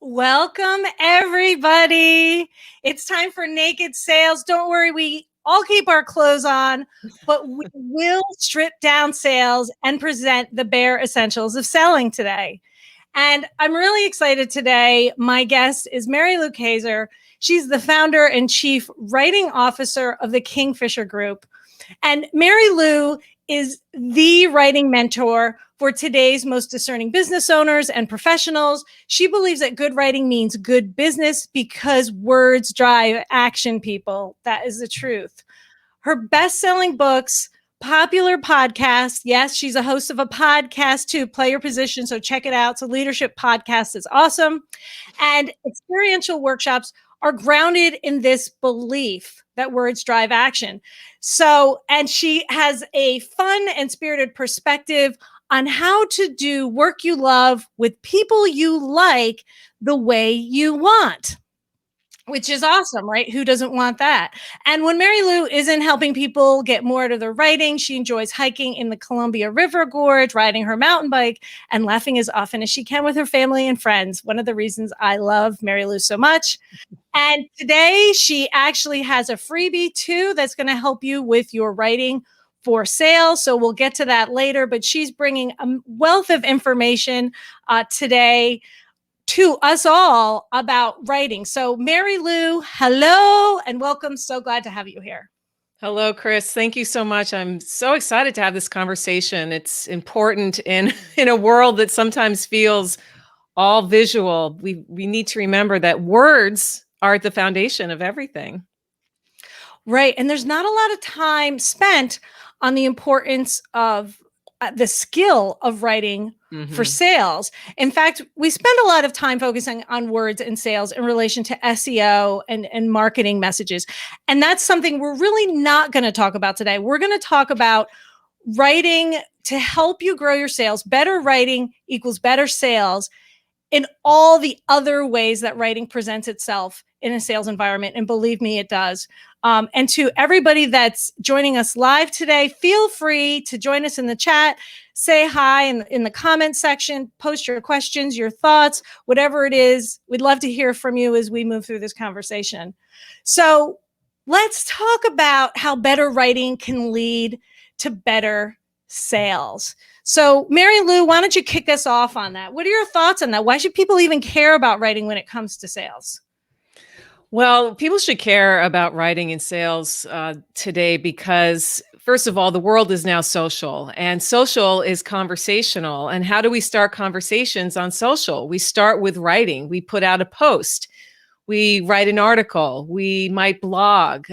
Welcome, everybody. It's time for Naked Sales. Don't worry, we all keep our clothes on, but we will strip down sales and present the bare essentials of selling today. And I'm really excited today. My guest is Mary Lou Kayser. She's the founder and chief writing officer of the Kingfisher Group. And Mary Lou is the writing mentor for today's most discerning business owners and professionals. She believes that good writing means good business because words drive action, people. That is the truth. Her best-selling books, popular podcast. Yes, she's a host of a podcast too, Play Your Position. So check it out. It's a leadership podcast. It's awesome. And experiential workshops are grounded in this belief that words drive action. So, and she has a fun and spirited perspective on how to do work you love with people you like the way you want, which is awesome, right? Who doesn't want that? And when Mary Lou isn't helping people get more out of their writing, she enjoys hiking in the Columbia River Gorge, riding her mountain bike, and laughing as often as she can with her family and friends. One of the reasons I love Mary Lou so much. And today she actually has a freebie too that's going to help you with your writing for sale. So we'll get to that later, but she's bringing a wealth of information today to us all about writing. So Mary Lou, hello and welcome. So glad to have you here. Hello, Chris. Thank you so much. I'm so excited to have this conversation. It's important in a world that sometimes feels all visual. We need to remember that words are at the foundation of everything. Right. And there's not a lot of time spent on the importance of the skill of writing for sales. In fact, we spend a lot of time focusing on words and sales in relation to SEO and marketing messages. And that's something we're really not going to talk about today. We're going to talk about writing to help you grow your sales. Better writing equals better sales in all the other ways that writing presents itself in a sales environment. And believe me, it does. And to everybody that's joining us live today, feel free to join us in the chat, say hi in the comment section, post your questions, your thoughts, whatever it is. We'd love to hear from you as we move through this conversation. So let's talk about how better writing can lead to better sales. So Mary Lou, why don't you kick us off on that? What are your thoughts on that? Why should people even care about writing when it comes to sales? Well, people should care about writing and sales today because, first of all, the world is now social and social is conversational. And how do we start conversations on social? We start with writing. We put out a post. We write an article. We might blog.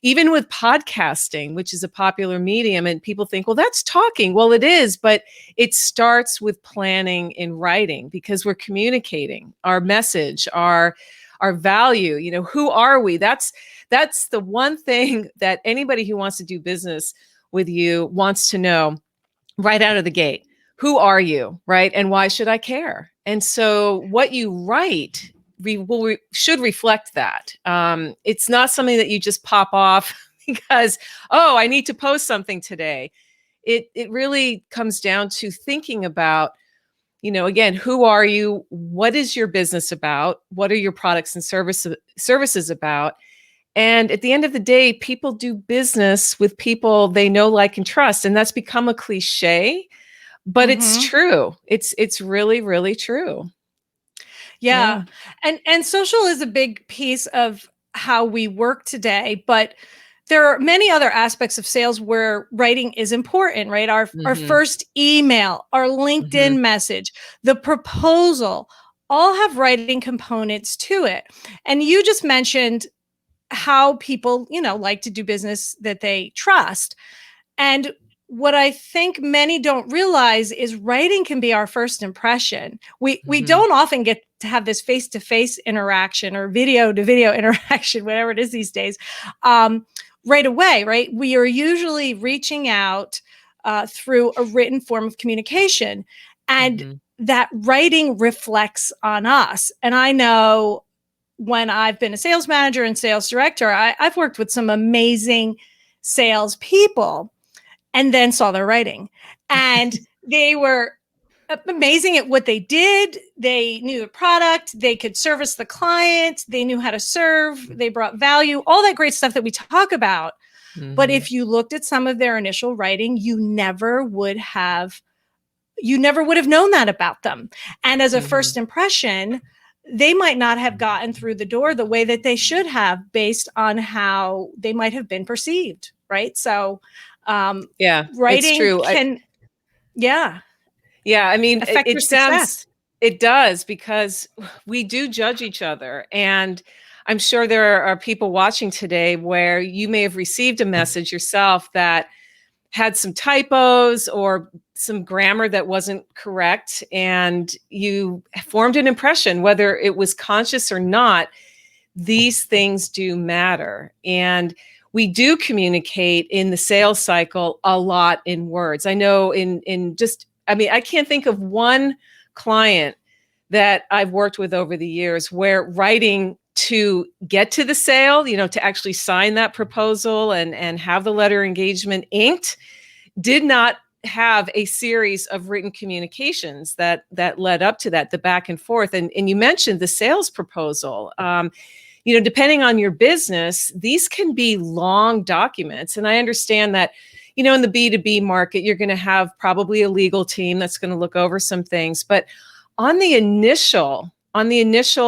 Even with podcasting, which is a popular medium, and people think, well, that's talking. Well, it is, but it starts with planning in writing because we're communicating our message, our value. You know, who are we? That's the one thing that anybody who wants to do business with you wants to know right out of the gate. Who are you, right? And why should I care? And so what you write should reflect that. It's not something that you just pop off because, oh, I need to post something today. It really comes down to thinking about, you know, again, who are you? What is your business about? What are your products and services about? And at the end of the day, people do business with people they know, like, and trust. And that's become a cliche, but it's true. It's really, really true. Yeah. And social is a big piece of how we work today, but there are many other aspects of sales where writing is important, right? Our first email, our LinkedIn message, the proposal, all have writing components to it. And you just mentioned how people, you know, like to do business that they trust. And what I think many don't realize is writing can be our first impression. We don't often get to have this face-to-face interaction or video-to-video interaction, whatever it is these days, right away, right? We are usually reaching out through a written form of communication, and that writing reflects on us. And I know when I've been a sales manager and sales director, I've worked with some amazing salespeople and then saw their writing. And they were amazing at what they did. They knew the product, they could service the client, they knew how to serve, they brought value, all that great stuff that we talk about. But if you looked at some of their initial writing, you never would have known that about them. And as a first impression, they might not have gotten through the door the way that they should have based on how they might have been perceived, right? So yeah, writing it's true. can I mean, affect your it sounds, success. it does, because we do judge each other. And I'm sure there are people watching today where you may have received a message yourself that had some typos or some grammar that wasn't correct, and you formed an impression, whether it was conscious or not. These things do matter. And we do communicate in the sales cycle a lot in words. I know I can't think of one client that I've worked with over the years where writing to get to the sale, to actually sign that proposal and have the letter engagement inked, did not have a series of written communications that led up to that, the back and forth. And you mentioned the sales proposal. Depending on your business, these can be long documents. And I understand that, in the B2B market, you're going to have probably a legal team that's going to look over some things. But on the initial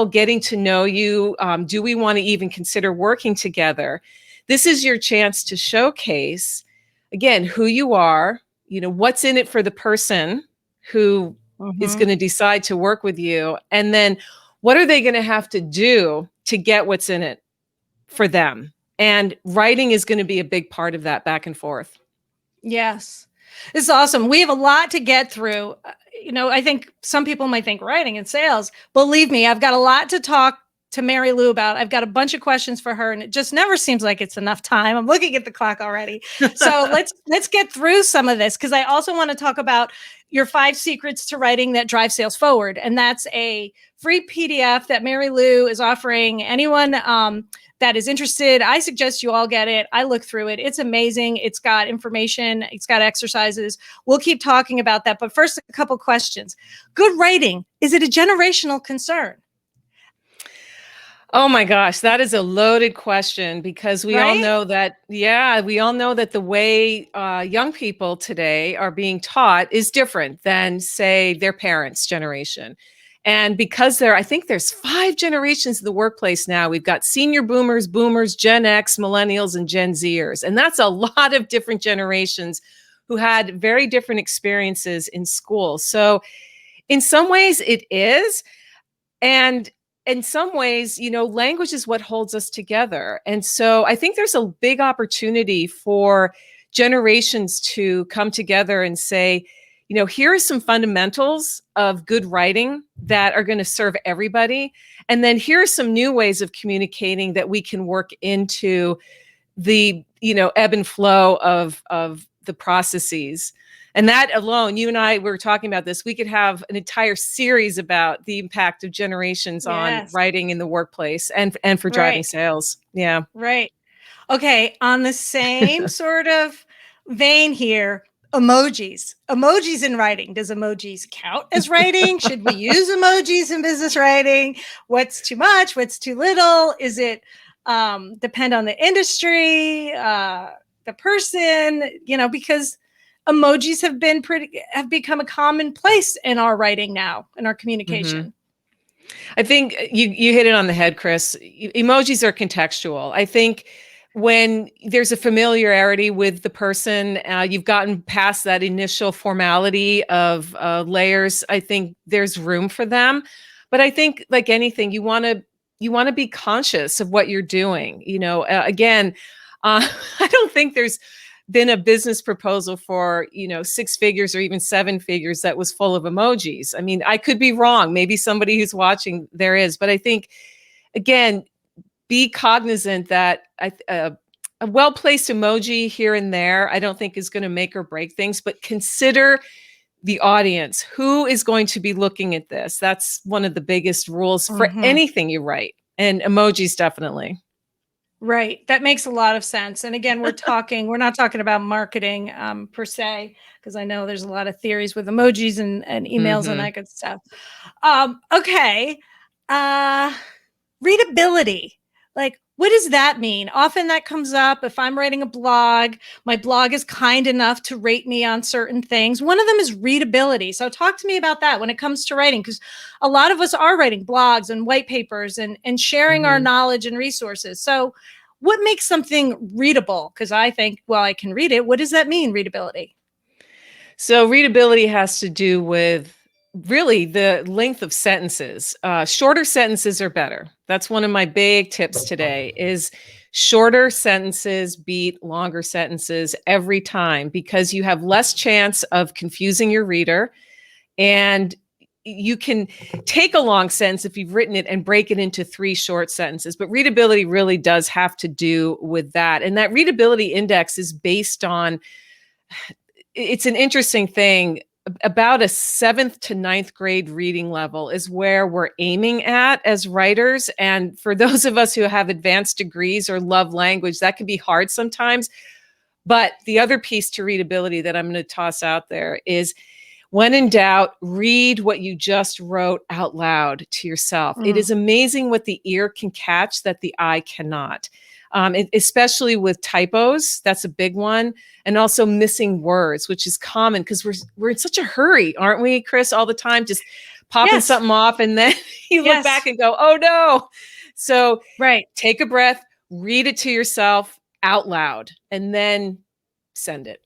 getting to know you, do we want to even consider working together? This is your chance to showcase, again, who you are, what's in it for the person who is going to decide to work with you. And then what are they going to have to do to get what's in it for them? And writing is going to be a big part of that back and forth. Yes. This is awesome. We have a lot to get through. I think some people might think writing and sales. Believe me, I've got a lot to talk to Mary Lou about. I've got a bunch of questions for her, and it just never seems like it's enough time. I'm looking at the clock already. So let's get through some of this, because I also want to talk about your 5 secrets to writing that drive sales forward. And that's a free PDF that Mary Lou is offering anyone that is interested. I suggest you all get it. I look through it. It's amazing. It's got information. It's got exercises. We'll keep talking about that. But first, a couple questions. Good writing, is it a generational concern? Oh my gosh, that is a loaded question, because we all know that, the way young people today are being taught is different than, say, their parents' generation. And because I think there's 5 generations in the workplace now. We've got senior boomers, Gen X, millennials, and Gen Zers. And that's a lot of different generations who had very different experiences in school. So in some ways it is. And in some ways, language is what holds us together. And so I think there's a big opportunity for generations to come together and say, here are some fundamentals of good writing that are going to serve everybody. And then here are some new ways of communicating that we can work into the, ebb and flow of the processes. And that alone, you and I were talking about this, we could have an entire series about the impact of generations on writing in the workplace and for driving sales. Yeah. Right. Okay. On the same sort of vein here, emojis in writing. Does emojis count as writing? Should we use emojis in business writing? What's too much? What's too little? Is it depend on the industry, the person, because emojis have become a commonplace in our writing now, in our communication. I think you hit it on the head, Chris. Emojis are contextual. I think when there's a familiarity with the person, you've gotten past that initial formality of layers, I think there's room for them. But I think, like anything, you want to be conscious of what you're doing. Again, I don't think there's been a business proposal for, 6 figures or even 7 figures that was full of emojis. I mean, I could be wrong. Maybe somebody who's watching there is, but I think, again, be cognizant that a well-placed emoji here and there, I don't think is going to make or break things, but consider the audience. Who is going to be looking at this? That's one of the biggest rules for anything you write, and emojis definitely. Right. That makes a lot of sense. And again, we're not talking about marketing per se, because I know there's a lot of theories with emojis and emails and that good stuff. Okay. Readability. Like, what does that mean? Often that comes up if I'm writing a blog, my blog is kind enough to rate me on certain things. One of them is readability. So talk to me about that when it comes to writing, because a lot of us are writing blogs and white papers and sharing our knowledge and resources. So what makes something readable? Because I think, well, I can read it. What does that mean, readability? So readability has to do with really the length of sentences. Shorter sentences are better. That's one of my big tips today is shorter sentences beat longer sentences every time, because you have less chance of confusing your reader, and you can take a long sentence if you've written it and break it into 3 short sentences. But readability really does have to do with that. And that readability index is based on, it's an interesting thing. About a 7th to 9th grade reading level is where we're aiming at as writers. And for those of us who have advanced degrees or love language, that can be hard sometimes. But the other piece to readability that I'm going to toss out there is, when in doubt, read what you just wrote out loud to yourself. It is amazing what the ear can catch that the eye cannot. Especially with typos, that's a big one, and also missing words, which is common because we're in such a hurry, aren't we, Chris? All the time, just popping something off, and then you look back and go, "Oh no!" So, take a breath, read it to yourself out loud, and then send it.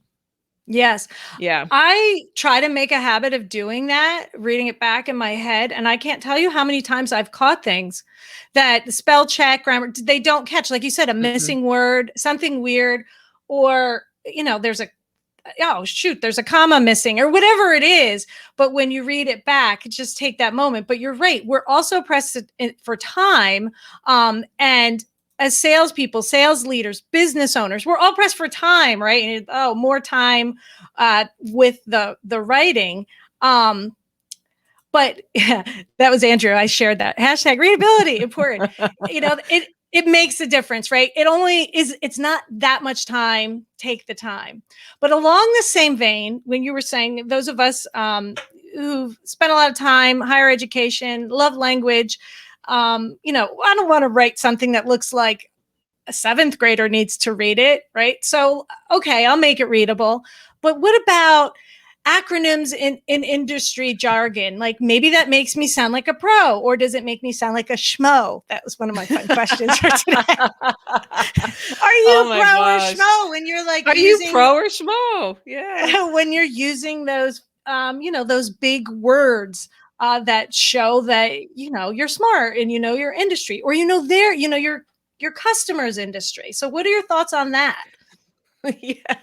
Yes. Yeah. I try to make a habit of doing that, reading it back in my head. And I can't tell you how many times I've caught things that spell check, grammar, they don't catch. Like you said, a missing word, something weird, or, there's a comma missing or whatever it is. But when you read it back, just take that moment. But you're right. We're also pressed for time. And as salespeople, sales leaders, business owners, we're all pressed for time, right? And, more time with the writing. But yeah, that was Andrew. I shared that hashtag readability important. It makes a difference, right? It's not that much time. Take the time. But along the same vein, when you were saying those of us who've spent a lot of time, higher education, love language, I don't want to write something that looks like a 7th grader needs to read it, right? So, okay, I'll make it readable. But what about acronyms in industry jargon? Like maybe that makes me sound like a pro, or does it make me sound like a schmo? That was one of my fun questions for today. Are you pro or schmo when you're like, are you pro or schmo? Yeah. When you're using those, those big words that show that, you're smart and your industry, or, your customer's industry. So what are your thoughts on that? Yeah.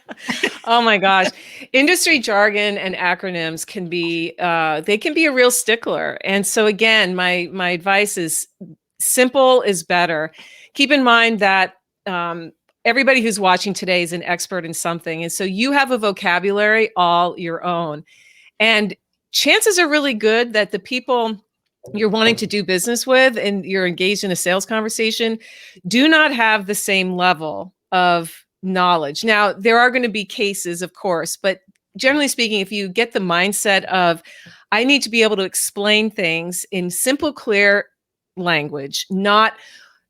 Oh my gosh. Industry jargon and acronyms can be they can be a real stickler. And so again, my advice is simple is better. Keep in mind that everybody who's watching today is an expert in something. And so you have a vocabulary all your own. And chances are really good that the people you're wanting to do business with and you're engaged in a sales conversation do not have the same level of knowledge. Now, there are going to be cases, of course, but generally speaking, if you get the mindset of, I need to be able to explain things in simple, clear language, not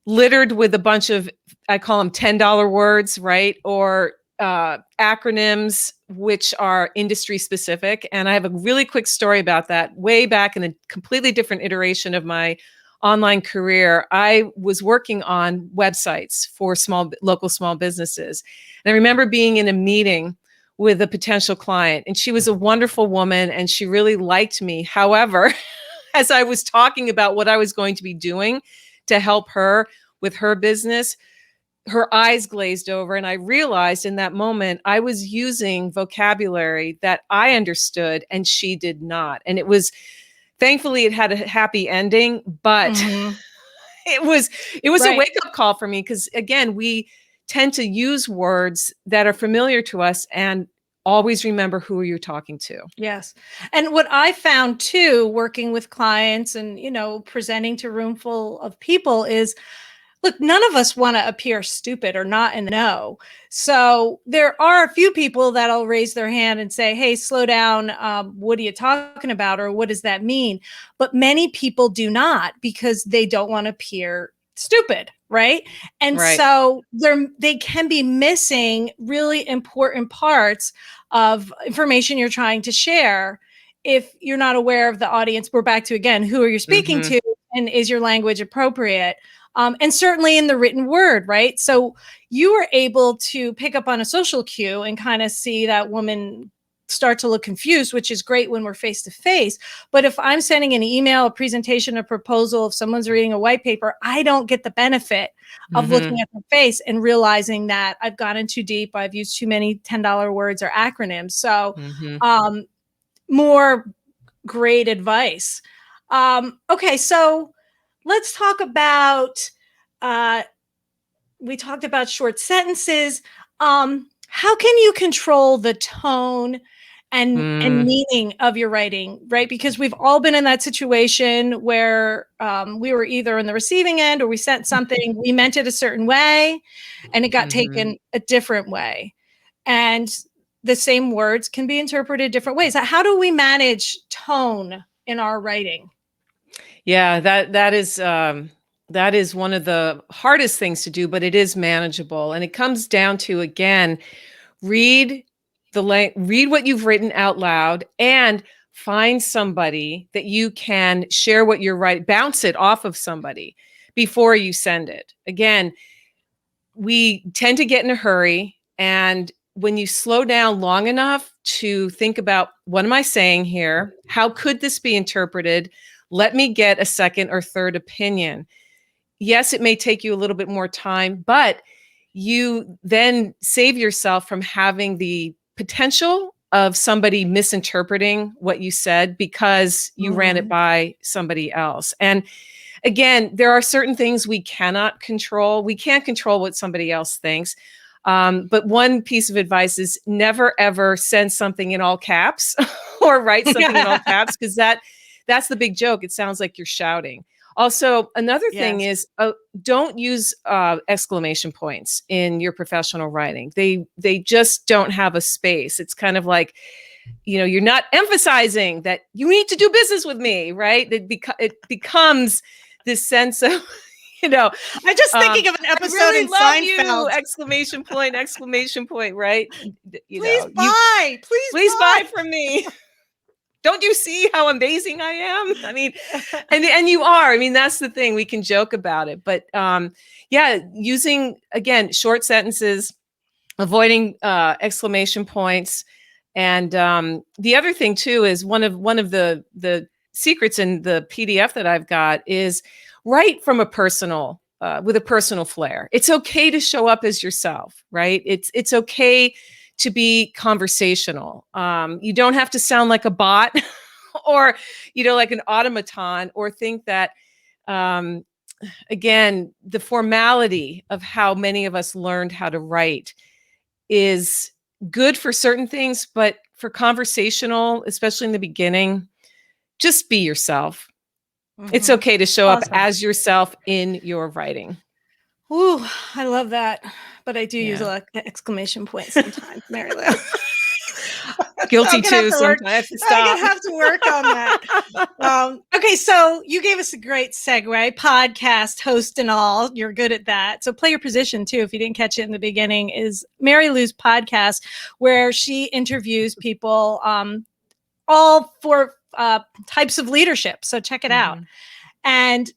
littered with a bunch of, I call them $10 words, right? Or acronyms, which are industry specific. And I have a really quick story about that. Way back in a completely different iteration of my online career, I was working on websites for local small businesses. And I remember being in a meeting with a potential client, and she was a wonderful woman and she really liked me. However, as I was talking about what I was going to be doing to help her with her business, her eyes glazed over. And I realized in that moment, I was using vocabulary that I understood and she did not. And it was, thankfully, it had a happy ending, but it was a Right. wake-up call for me, because again, we tend to use words that are familiar to us, and always remember who you're talking to. Yes. And what I found too, working with clients and, presenting to a room full of people is, look, none of us want to appear stupid or not in the know. So there are a few people that'll raise their hand and say, hey, slow down. What are you talking about? Or what does that mean? But many people do not, because they don't want to appear stupid. Right. And Right. so they can be missing really important parts of information you're trying to share if you're not aware of the audience. We're back to, again, who are you speaking to, and is your language appropriate? And certainly in the written word, right? So you were able to pick up on a social cue and kind of see that woman start to look confused, which is great when we're face to face. But if I'm sending an email, a presentation, a proposal, if someone's reading a white paper, I don't get the benefit of looking at their face and realizing that I've gone in too deep. I've used too many $10 words or acronyms. So more great advice. Okay, so let's talk about, we talked about short sentences. How can you control the tone and meaning of your writing, right? Because we've all been in that situation where we were either in the receiving end, or we sent something, we meant it a certain way and it got taken a different way. And the same words can be interpreted different ways. How do we manage tone in our writing? Yeah, that is one of the hardest things to do, but it is manageable. And it comes down to, again, read what you've written out loud, and find somebody that you can share what you're writing, bounce it off of somebody before you send it. Again, we tend to get in a hurry, and when you slow down long enough to think about, what am I saying here? How could this be interpreted? Let me get a second or third opinion. Yes, it may take you a little bit more time, but you then save yourself from having the potential of somebody misinterpreting what you said because you ran it by somebody else. And again, there are certain things we cannot control. We can't control what somebody else thinks. But one piece of advice is never, ever send something in all caps or write something in all caps, because that's the big joke. It sounds like you're shouting. Also, another thing is, don't use exclamation points in your professional writing. They just don't have a space. It's kind of like, you're not emphasizing that you need to do business with me, right? It becomes this sense of, I'm just thinking of an episode I really in love Seinfeld. You! Exclamation point, right? Please buy from me. Don't you see how amazing I am? I mean, and you are. I mean, that's the thing. We can joke about it, but using, again, short sentences, avoiding exclamation points, and the other thing too is one of the secrets in the PDF that I've got is write from a personal with a personal flair. It's okay to show up as yourself, right? It's okay to be conversational. You don't have to sound like a bot or, like an automaton, or think that, again, the formality of how many of us learned how to write is good for certain things, but for conversational, especially in the beginning, just be yourself. It's okay to show up as yourself in your writing. Ooh, I love that. But I do use a lot of exclamation points sometimes, Mary Lou. Guilty too. Sometimes I have to stop. I'm gonna have to work on that. Okay, so you gave us a great segue, podcast host and all. You're good at that. So play your position too. If you didn't catch it in the beginning, is Mary Lou's podcast, where she interviews people, all four types of leadership. So check it out. And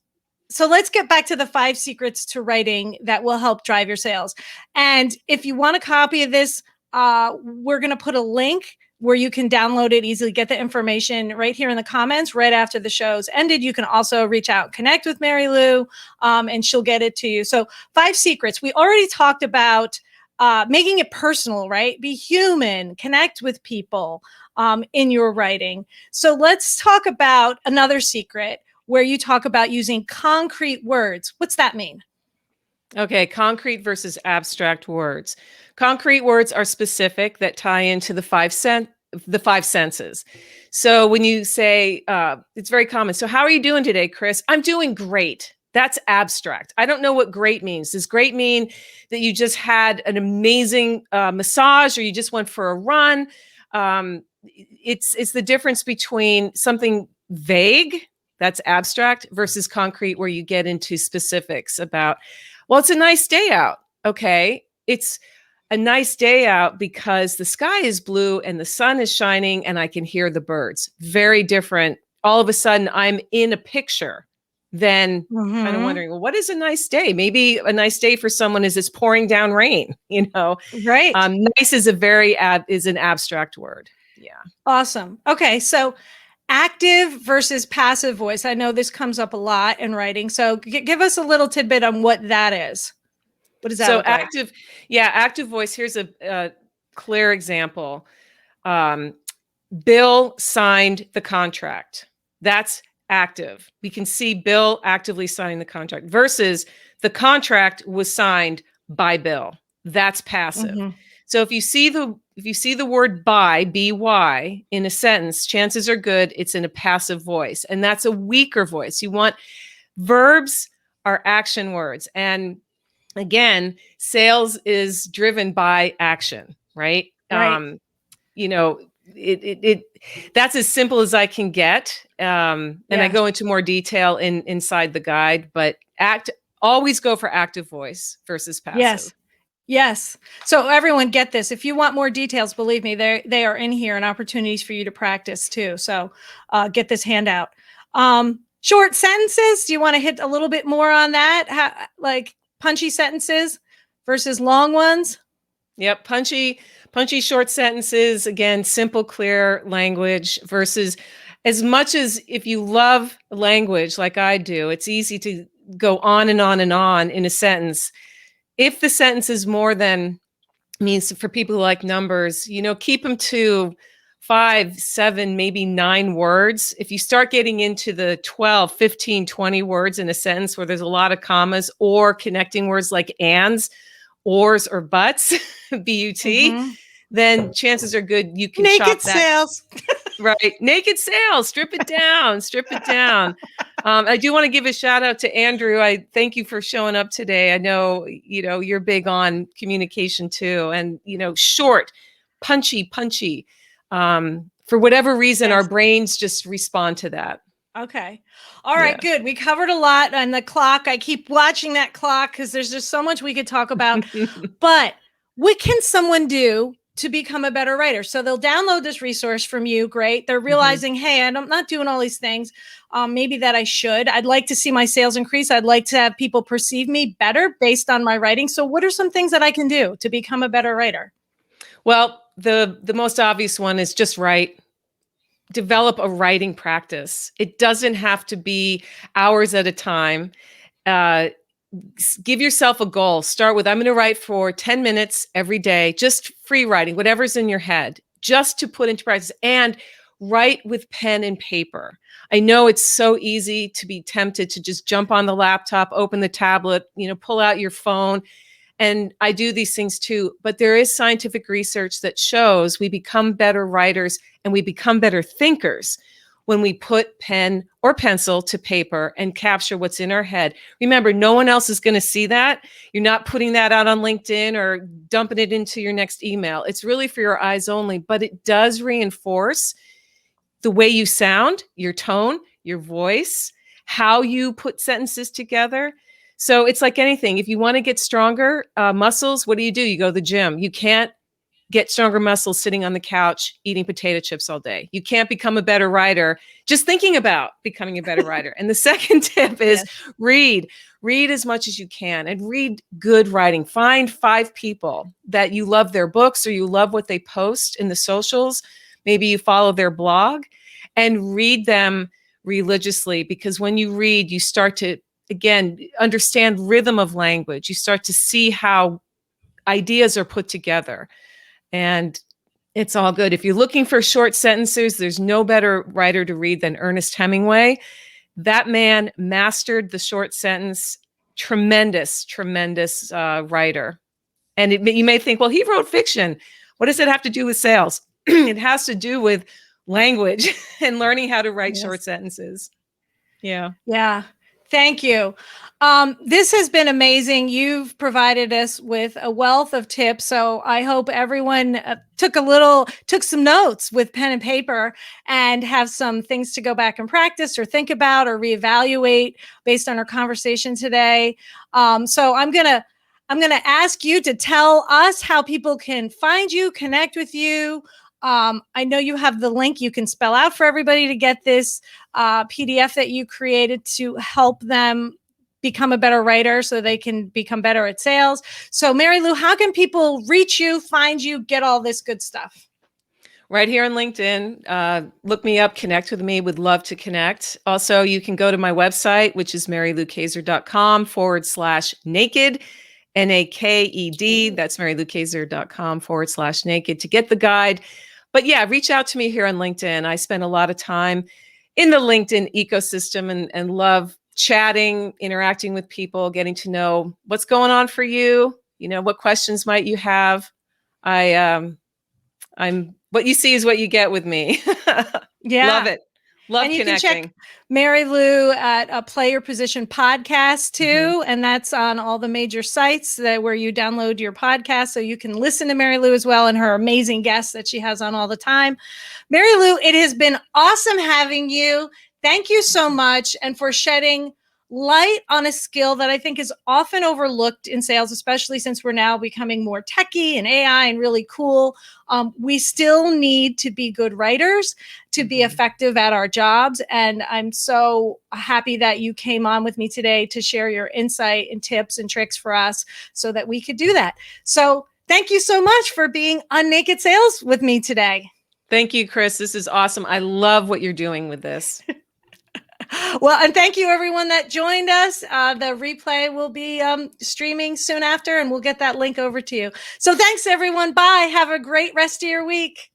so let's get back to the 5 secrets to writing that will help drive your sales. And if you want a copy of this, we're going to put a link where you can download it easily, get the information right here in the comments right after the show's ended. You can also reach out, connect with Mary Lou, and she'll get it to you. So 5 secrets. We already talked about making it personal, right? Be human, connect with people in your writing. So let's talk about another secret where you talk about using concrete words. What's that mean? Okay, concrete versus abstract words. Concrete words are specific that tie into the the five senses. So when you say, it's very common. So how are you doing today, Chris? I'm doing great. That's abstract. I don't know what great means. Does great mean that you just had an amazing massage or you just went for a run? It's the difference between something vague, that's abstract, versus concrete, where you get into specifics about, well, it's a nice day out. Okay. It's a nice day out because the sky is blue and the sun is shining and I can hear the birds. Very different. All of a sudden, I'm in a picture. Then kind of wondering, well, what is a nice day? Maybe a nice day for someone is it's pouring down rain. Right. Nice is is an abstract word. Yeah. Awesome. Okay. So active versus passive voice. I know this comes up a lot in writing. So give us a little tidbit on what that is. What does that So look like? active voice. Here's a clear example. Bill signed the contract. That's active. We can see Bill actively signing the contract versus the contract was signed by Bill. That's passive. So if you see the word by in a sentence, chances are good it's in a passive voice, and that's a weaker voice. You want verbs are action words, and again, sales is driven by action, right? Right. It that's as simple as I can get. And I go into more detail inside the guide, but always go for active voice versus passive. Yes. So everyone get this. If you want more details, believe me, they are in here and opportunities for you to practice too. So get this handout. Short sentences. Do you want to hit a little bit more on that? Like punchy sentences versus long ones? Yep. Punchy short sentences. Again, simple, clear language versus, as much as if you love language like I do, it's easy to go on and on and on in a sentence. If the sentence is more than, means for people who like numbers, keep them to 5, 7, maybe 9 words. If you start getting into the 12, 15, 20 words in a sentence where there's a lot of commas or connecting words like ands, ors, or buts, B-U-T, then chances are good you can Naked chop that. sales. Right. Naked sales. Strip it down. Strip it down. I do want to give a shout out to Andrew. I thank you for showing up today. I know, you're big on communication too. And, short, punchy. For whatever reason, our brains just respond to that. Okay. All right, good. We covered a lot on the clock. I keep watching that clock because there's just so much we could talk about. But what can someone do to become a better writer? So they'll download this resource from you. Great. They're realizing, hey, I'm not doing all these things. Maybe that I should. I'd like to see my sales increase. I'd like to have people perceive me better based on my writing. So what are some things that I can do to become a better writer? Well, the most obvious one is just write. Develop a writing practice. It doesn't have to be hours at a time. Give yourself a goal. Start with, I'm going to write for 10 minutes every day, just free writing, whatever's in your head, just to put into practice, and write with pen and paper. I know it's so easy to be tempted to just jump on the laptop, open the tablet, pull out your phone. And I do these things too, but there is scientific research that shows we become better writers and we become better thinkers when we put pen or pencil to paper and capture what's in our head. Remember, no one else is going to see that. You're not putting that out on LinkedIn or dumping it into your next email. It's really for your eyes only, but it does reinforce the way you sound, your tone, your voice, how you put sentences together. So it's like anything. If you want to get stronger muscles, what do? You go to the gym. You can't get stronger muscles sitting on the couch eating potato chips all day. You can't become a better writer just thinking about becoming a better writer. And the second tip is read. Read as much as you can and read good writing. Find 5 people that you love their books or you love what they post in the socials. maybe you follow their blog and read them religiously, because when you read, you start to, again, understand rhythm of language. You start to see how ideas are put together. And it's all good. If you're looking for short sentences, there's no better writer to read than Ernest Hemingway. That man mastered the short sentence. Tremendous, tremendous writer. And you may think, well, he wrote fiction. What does it have to do with sales? It has to do with language and learning how to write short sentences. Yeah. Yeah. Thank you. This has been amazing. You've provided us with a wealth of tips. So I hope everyone took some notes with pen and paper and have some things to go back and practice or think about or reevaluate based on our conversation today. So I'm going to ask you to tell us how people can find you, connect with you. I know you have the link you can spell out for everybody to get this PDF that you created to help them become a better writer so they can become better at sales. So Mary Lou, how can people reach you, find you, get all this good stuff? Right here on LinkedIn. Look me up, connect with me. Would love to connect. Also, you can go to my website, which is maryloukayser.com/naked. NAKED. That's maryloukayser.com/naked to get the guide. But yeah, reach out to me here on LinkedIn. I spend a lot of time in the LinkedIn ecosystem and love chatting, interacting with people, getting to know what's going on for you. You know, what questions might you have? I'm what you see is what you get with me. Yeah. Love it. Love and you connecting. can check Mary Lou at a Player Position podcast too. And that's on all the major sites where you download your podcast. So you can listen to Mary Lou as well and her amazing guests that she has on all the time. Mary Lou, it has been awesome having you. Thank you so much. And for shedding light on a skill that I think is often overlooked in sales, especially since we're now becoming more techie and AI and really cool. We still need to be good writers to be effective at our jobs. And I'm so happy that you came on with me today to share your insight and tips and tricks for us so that we could do that. So thank you so much for being on Naked Sales with me today. Thank you, Chris. This is awesome. I love what you're doing with this. Well, and thank you everyone that joined us. The replay will be streaming soon after, and we'll get that link over to you. So thanks everyone. Bye. Have a great rest of your week.